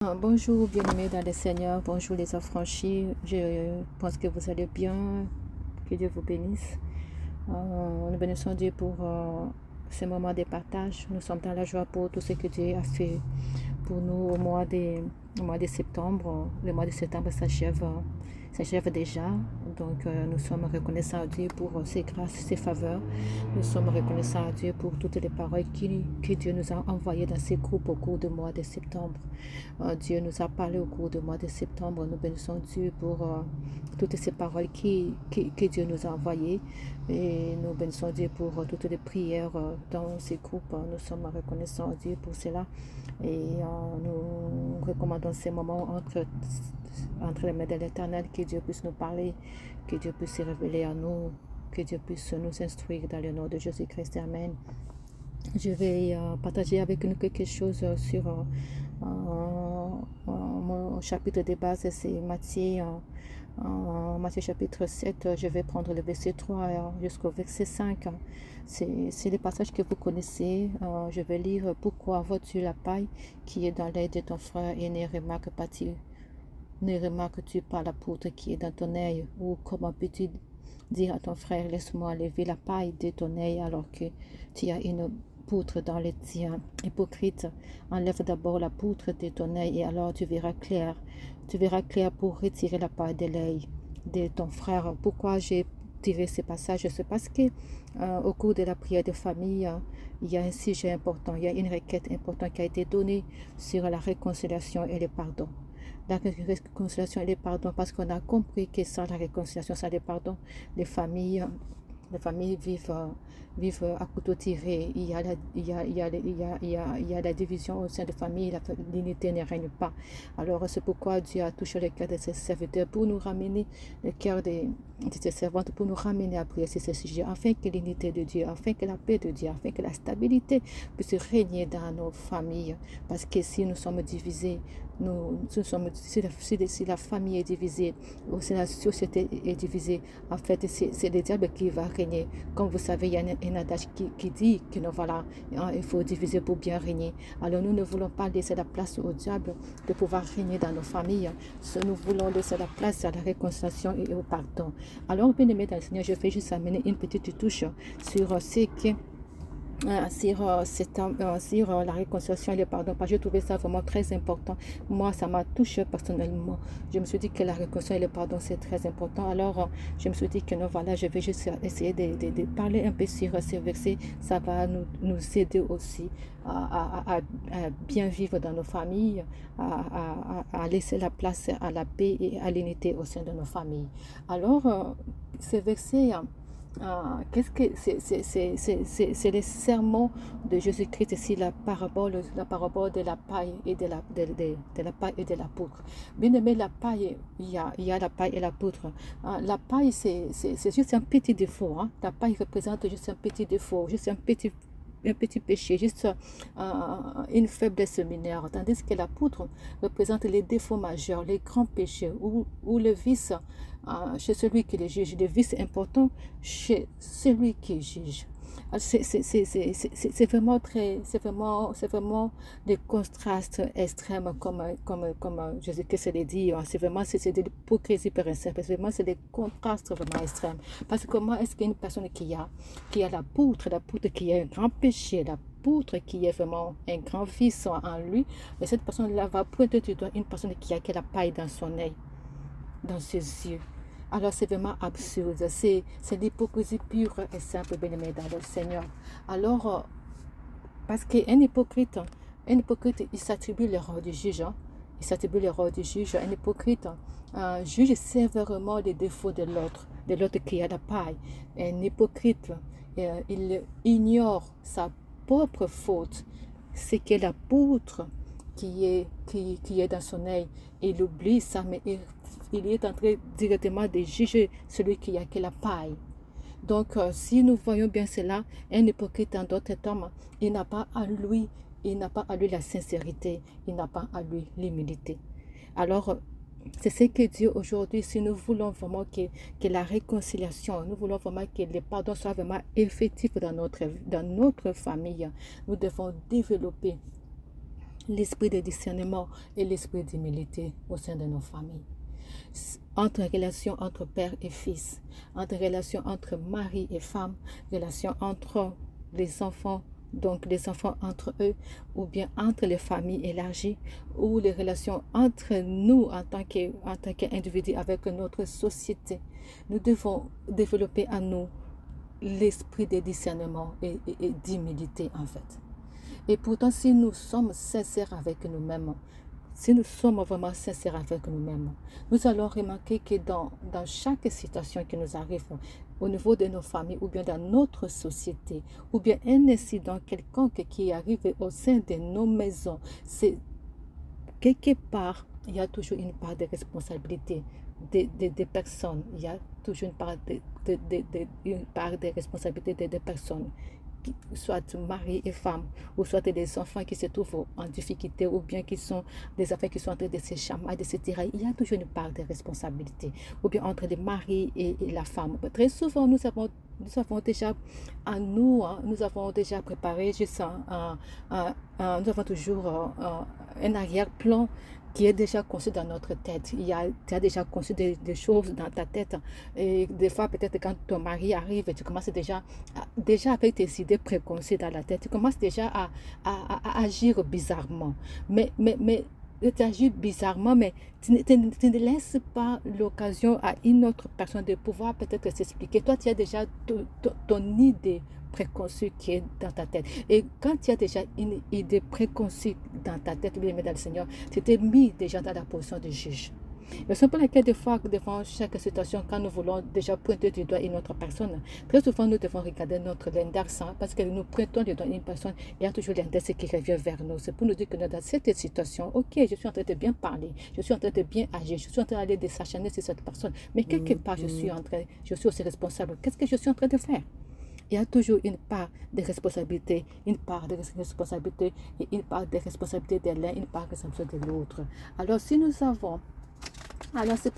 Bonjour, bien-aimés dans le Seigneur, bonjour les affranchis, je pense que vous allez bien, que Dieu vous bénisse. Nous bénissons Dieu pour ce moment de partage, nous sommes dans la joie pour tout ce que Dieu a fait pour nous au mois de septembre. Le mois de septembre s'achève déjà, donc nous sommes reconnaissants à Dieu pour ses grâces, ses faveurs. Nous sommes reconnaissants à Dieu pour toutes les paroles que Dieu nous a envoyées dans ces groupes au cours du mois de septembre. Dieu nous a parlé au cours du mois de septembre. Nous bénissons Dieu pour toutes ces paroles que Dieu nous a envoyées. Et nous bénissons Dieu pour toutes les prières dans ces groupes. Nous sommes reconnaissants à Dieu pour cela. Et nous recommandons ces moments entre les mains de l'Éternel, que Dieu puisse nous parler, que Dieu puisse se révéler à nous, que Dieu puisse nous instruire dans le nom de Jésus-Christ. Amen. Je vais partager avec nous quelque chose sur mon chapitre de base, c'est Matthieu. Matthieu chapitre 7, je vais prendre le verset 3 jusqu'au verset 5. C'est le passage que vous connaissez. Je vais lire: pourquoi vois-tu la paille qui est dans l'œil de ton frère et ne remarques-tu pas la poutre qui est dans ton œil? Ou comment peux-tu dire à ton frère: laisse-moi enlever la paille de ton œil alors que tu as une poutre dans le tien? Hypocrite, enlève d'abord la poutre de ton œil et alors tu verras clair. Tu verras clair pour retirer la paille de l'œil de ton frère. Pourquoi j'ai tiré ce passage? C'est parce que au cours de la prière de famille, il y a un sujet important, il y a une requête importante qui a été donnée sur la réconciliation et le pardon. La réconciliation et le pardon, parce qu'on a compris que sans la réconciliation, sans le pardon, les familles vivent à couteau tiré. Il y a la division au sein de famille, l'unité ne règne pas. Alors c'est pourquoi Dieu a touché le cœur de ses serviteurs pour nous ramener le cœur de ses servantes, pour nous ramener à prier sur ce sujet, afin que l'unité de Dieu, afin que la paix de Dieu, afin que la stabilité puisse régner dans nos familles. Parce que si nous sommes divisés, si la famille est divisée, ou si la société est divisée, en fait, c'est le diable qui va régner. Comme vous savez, il y a un adage qui dit que non, voilà, il faut diviser pour bien régner. Alors nous ne voulons pas laisser la place au diable de pouvoir régner dans nos familles. Nous voulons laisser la place à la réconciliation et au pardon. Alors, bien aimé dans le Seigneur, je vais juste amener une petite touche sur ce qui sur la réconciliation et le pardon, parce que j'ai trouvé ça vraiment très important. Moi, ça m'a touché personnellement. Je me suis dit que la réconciliation et le pardon, c'est très important. Alors, je me suis dit que non, voilà, je vais juste essayer de parler un peu sur ces versets. Ça va nous aider aussi à bien vivre dans nos familles, à laisser la place à la paix et à l'unité au sein de nos familles. Alors, ces versets... qu'est-ce que c'est le sermon de Jésus-Christ ici, la parabole de la paille et de la paille et de la poutre. Bien aimé, la paille, il y a la paille et la poutre. La paille, c'est juste un petit défaut. La paille représente juste un petit défaut, juste un petit péché, juste une faiblesse mineure, tandis que la poutre représente les défauts majeurs, les grands péchés ou le vice chez celui qui les juge, le vice important chez celui qui juge. C'est vraiment des contrastes extrêmes comme Jésus-Christ l'a dit. C'est de l'hypocrisie par exemple. C'est des contrastes vraiment extrêmes. Parce que comment est-ce qu'une personne qui a la poutre qui a un grand péché, la poutre qui est vraiment un grand vice en lui, mais cette personne-là va pointer du doigt une personne qui a la paille dans son œil, dans ses yeux. Alors c'est vraiment absurde, c'est l'hypocrisie pure et simple, bien-aimé dans le Seigneur. Alors, parce qu'un hypocrite, il s'attribue le rôle du juge. Il s'attribue le rôle du juge. Un hypocrite juge sévèrement les défauts de l'autre qui a la paille. Un hypocrite, il ignore sa propre faute, c'est que la poutre qui est dans son œil. Il oublie ça, mais il est en train directement de juger celui qui a que la paille. Donc, si nous voyons bien cela, un hypocrite en d'autres termes, il n'a pas à lui la sincérité, il n'a pas à lui l'humilité. Alors, c'est ce que Dieu aujourd'hui, si nous voulons vraiment que la réconciliation, nous voulons vraiment que le pardon soit vraiment effectif dans notre famille, nous devons développer l'esprit de discernement et l'esprit d'humilité au sein de nos familles. Entre relations entre père et fils, entre relations entre mari et femme, relations entre les enfants, donc les enfants entre eux, ou bien entre les familles élargies, ou les relations entre nous en tant qu'individus avec notre société. Nous devons développer en nous l'esprit de discernement et d'humilité en fait. Et pourtant, si nous sommes sincères avec nous-mêmes, si nous sommes vraiment sincères avec nous-mêmes, nous allons remarquer que dans chaque situation qui nous arrive, au niveau de nos familles ou bien dans notre société, ou bien un incident quelconque qui arrive au sein de nos maisons, c'est quelque part, il y a toujours une part de responsabilité des personnes. Il y a toujours une part de responsabilité des personnes, soit mari et femme, ou soit des enfants qui se trouvent en difficulté, ou bien qui sont des enfants qui sont en train de se chamailler, etc. Il y a toujours une part de responsabilité, ou bien entre le mari et la femme. Très souvent, nous avons déjà en nous, nous avons déjà préparé juste nous avons toujours un arrière-plan qui est déjà conçu dans notre tête. Tu as déjà conçu des choses dans ta tête. Et des fois, peut-être quand ton mari arrive, tu commences déjà avec tes idées préconçues dans la tête, tu commences déjà à agir bizarrement. Mais tu agis bizarrement, mais tu ne laisses pas l'occasion à une autre personne de pouvoir peut-être s'expliquer. Toi, tu as déjà ton idée préconçue qui est dans ta tête. Et quand tu as déjà une idée préconçue dans ta tête, bien aimé dans le Seigneur, tu t'es mis déjà dans la position de juge. Raison pour laquelle, des fois, devant chaque situation, quand nous voulons déjà pointer du doigt une autre personne, très souvent, nous devons regarder notre l'index, parce que nous pointons du doigt une personne, il y a toujours l'index qui revient vers nous. C'est pour nous dire que dans cette situation, ok, je suis en train de bien parler, je suis en train de bien agir, je suis en train d'aller de s'acharner sur cette personne, mais quelque part, je suis aussi responsable. Qu'est-ce que je suis en train de faire? Il y a toujours une part de responsabilité, une part de responsabilité et une part de responsabilité de l'un, une part de responsabilité de l'autre. Alors, si nous avons alors c'est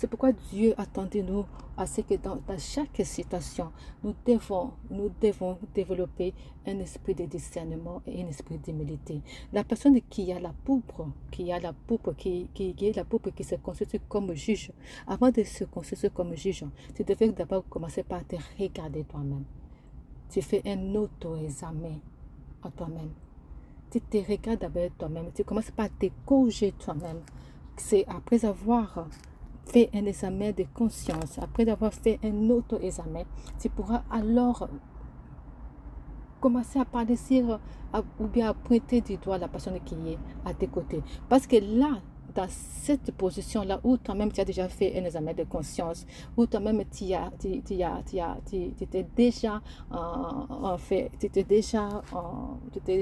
pourquoi Dieu attendait nous à ce que dans chaque situation, nous devons développer un esprit de discernement et un esprit d'humilité. La personne qui a la poupe, qui est la poupe qui se constitue comme juge, avant de se constituer comme juge, tu devais d'abord commencer par te regarder toi-même. Tu fais un auto-examen à toi-même. Tu te regardes d'abord toi-même. Tu commences par te corriger toi-même. C'est après avoir fait un examen de conscience, après avoir fait un auto-examen, tu pourras alors commencer à parler ou bien à pointer du doigt la personne qui est à tes côtés. Parce que là, dans cette position-là, où toi-même tu as déjà fait un examen de conscience, où toi-même tu t'es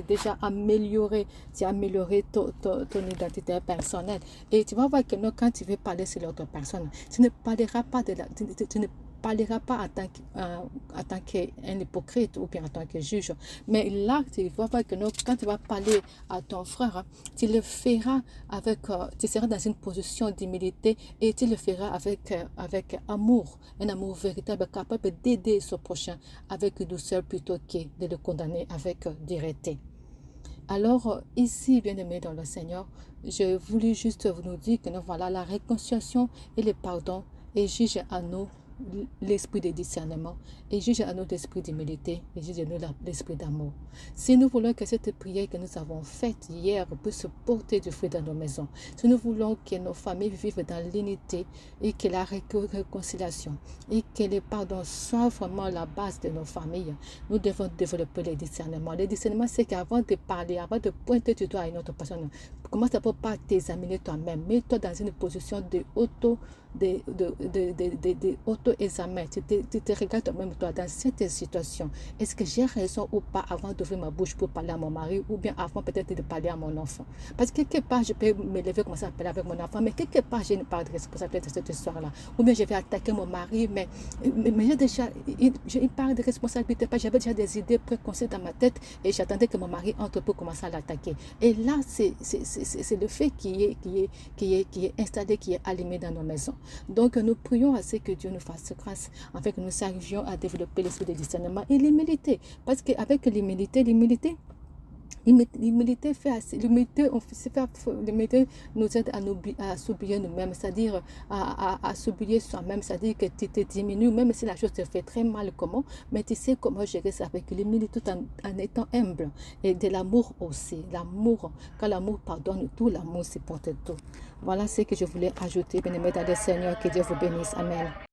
déjà amélioré, tu as amélioré ton identité personnelle. Et tu vas voir que non, quand tu veux parler sur l'autre personne, tu ne parleras pas tu ne parlera pas en tant qu'un hypocrite ou bien en tant que juge. Mais là, tu vas voir que non, quand tu vas parler à ton frère, tu le feras tu seras dans une position d'humilité et tu le feras avec amour, un amour véritable, capable d'aider son prochain avec douceur plutôt que de le condamner avec dureté. Alors, ici, bien-aimés dans le Seigneur, je voulais juste vous dire que nous voilà la réconciliation et le pardon et juge à nous l'esprit de discernement et juge à nous l'esprit d'humilité et juge à nous l'esprit d'amour. Si nous voulons que cette prière que nous avons faite hier puisse porter du fruit dans nos maisons, si nous voulons que nos familles vivent dans l'unité et que la réconciliation et que le pardon soit vraiment la base de nos familles, nous devons développer le discernement. Le discernement, c'est qu'avant de parler, avant de pointer du doigt à une autre personne, commence d'abord par t'examiner toi-même. Mets-toi dans une position de auto-examen. Tu te regardes toi-même, toi, dans cette situation. Est-ce que j'ai raison ou pas avant d'ouvrir ma bouche pour parler à mon mari ou bien avant peut-être de parler à mon enfant? Parce que quelque part, je peux me lever, commencer à parler avec mon enfant, mais quelque part, j'ai une part de responsabilité de cette histoire-là. Ou bien je vais attaquer mon mari, mais j'ai une part de responsabilité. J'avais déjà des idées préconçues dans ma tête et j'attendais que mon mari entre pour commencer à l'attaquer. Et là, c'est le fait qui est installé, qui est allumé dans nos maisons. Donc, nous prions à ce que Dieu nous fasse grâce, afin que nous arrivions à développer l'esprit de discernement et l'humilité. Parce qu'avec l'humilité, L'humilité l'humilité nous aide à s'oublier nous-mêmes, c'est-à-dire à s'oublier soi-même, c'est-à-dire que tu te diminues, même si la chose te fait très mal, comment, mais tu sais comment gérer ça avec l'humilité tout en étant humble. Et de l'amour aussi, l'amour, quand l'amour pardonne tout, l'amour supporte tout. Voilà ce que je voulais ajouter, bien-aimés dans le Seigneur, que Dieu vous bénisse. Amen.